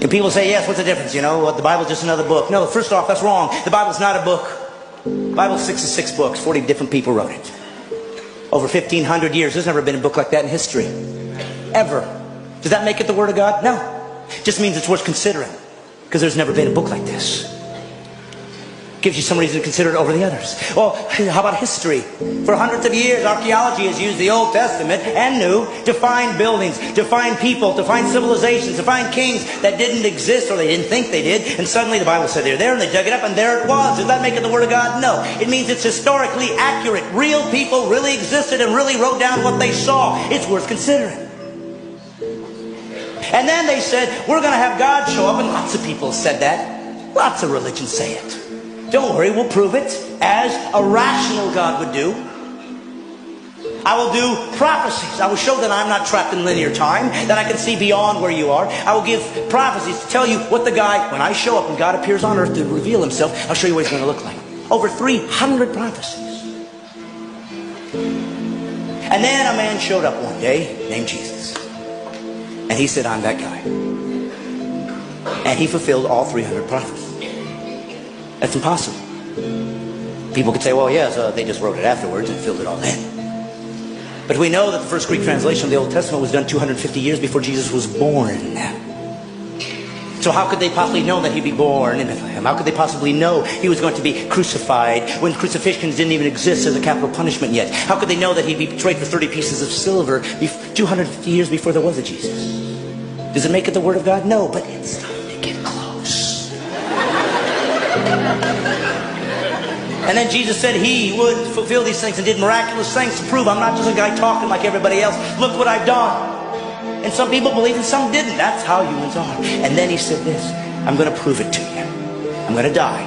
And people say, yes, what's the difference? You know, the Bible's just another book. No, first off, that's wrong. The Bible's not a book. The Bible's 66 books. 40 different people wrote it. Over 1,500 years. There's never been a book like that in history. Ever. Does that make it the Word of God? No. It just means it's worth considering. Because there's never been a book like this. Gives you some reason to consider it over the others. Well, how about history? For hundreds of years, archaeology has used the Old Testament and New to find buildings, to find people, to find civilizations, to find kings that didn't exist or they didn't think they did. And suddenly the Bible said they're there and they dug it up and there it was. Does that make it the Word of God? No. It means it's historically accurate. Real people really existed and really wrote down what they saw. It's worth considering. And then they said, we're going to have God show up. And lots of people said that. Lots of religions say it. Don't worry, we'll prove it as a rational God would do. I will do prophecies. I will show that I'm not trapped in linear time, that I can see beyond where you are. I will give prophecies to tell you what the guy, when I show up and God appears on earth to reveal himself, I'll show you what he's going to look like. Over 300 prophecies. And then a man showed up one day named Jesus. And he said, I'm that guy. And he fulfilled all 300 prophecies. That's impossible. People could say, well, yes, they just wrote it afterwards and filled it all in. But we know that the first Greek translation of the Old Testament was done 250 years before Jesus was born. So how could they possibly know that he'd be born in Bethlehem? How could they possibly know he was going to be crucified when crucifixions didn't even exist as a capital punishment yet? How could they know that he'd be betrayed for 30 pieces of silver 250 years before there was a Jesus? Does it make it the Word of God? No, but it's starting to get close. And then Jesus said he would fulfill these things and did miraculous things to prove I'm not just a guy talking like everybody else. Look what I've done. And some people believed and some didn't. That's how humans are. And then he said this, I'm going to prove it to you. I'm going to die.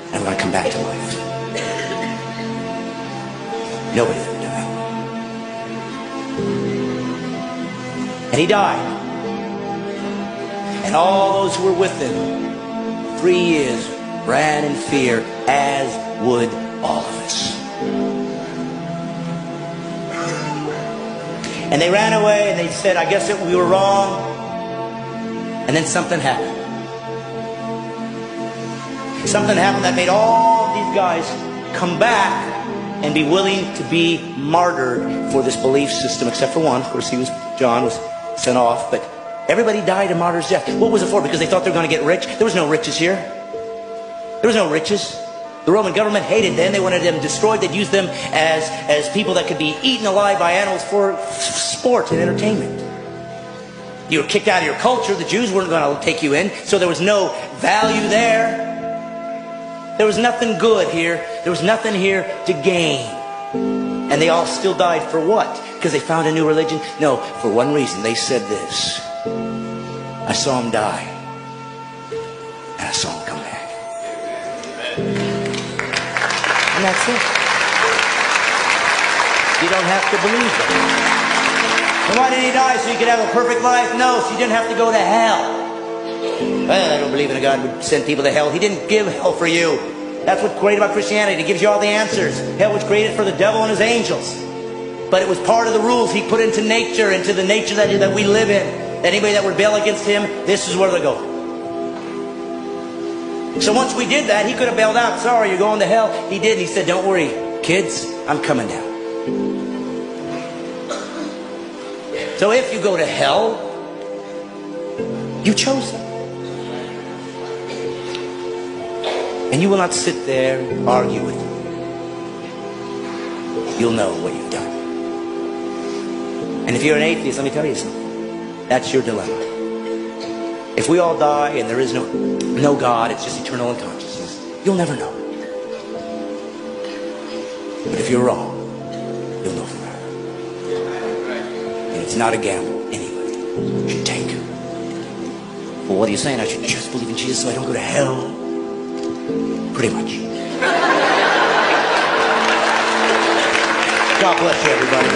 And I'm going to come back to life. Nobody's ever done that. And he died. And all those who were with him 3 years ran in fear, as would all of us. And they ran away and they said, I guess that we were wrong. And then something happened. Something happened that made all these guys come back and be willing to be martyred for this belief system, except for one. Of course, John was sent off, but everybody died a martyr's death. What was it for? Because they thought they were going to get rich? There was no riches here. There was no riches. The Roman government hated them. They wanted them destroyed. They'd use them as people that could be eaten alive by animals for sport and entertainment. You were kicked out of your culture. The Jews weren't going to take you in, so there was no value there. There was nothing good here. There was nothing here to gain. And they all still died for what? Because they found a new religion? No, for one reason. They said this. I saw him die. And I saw him come back. And that's it. You don't have to believe it. And why did he die? So you could have a perfect life? No, so you didn't have to go to hell. Well, I don't believe in a God who would send people to hell. He didn't give hell for you. That's what's great about Christianity. It gives you all the answers. Hell was created for the devil and his angels. But it was part of the rules he put into nature, into the nature that we live in. Anybody that would rebel against him, this is where they go. So once we did that, he could have bailed out. Sorry, you're going to hell. He did. He said, don't worry, kids, I'm coming down. So if you go to hell, you chose it. And you will not sit there and argue with them. You'll know what you've done. And if you're an atheist, let me tell you something. That's your dilemma. If we all die and there is no God, it's just eternal unconsciousness, you'll never know. But if you're wrong, you'll know forever. And it's not a gamble anybody should take. Well, what are you saying? I should just believe in Jesus so I don't go to hell? Pretty much. God bless you, everybody.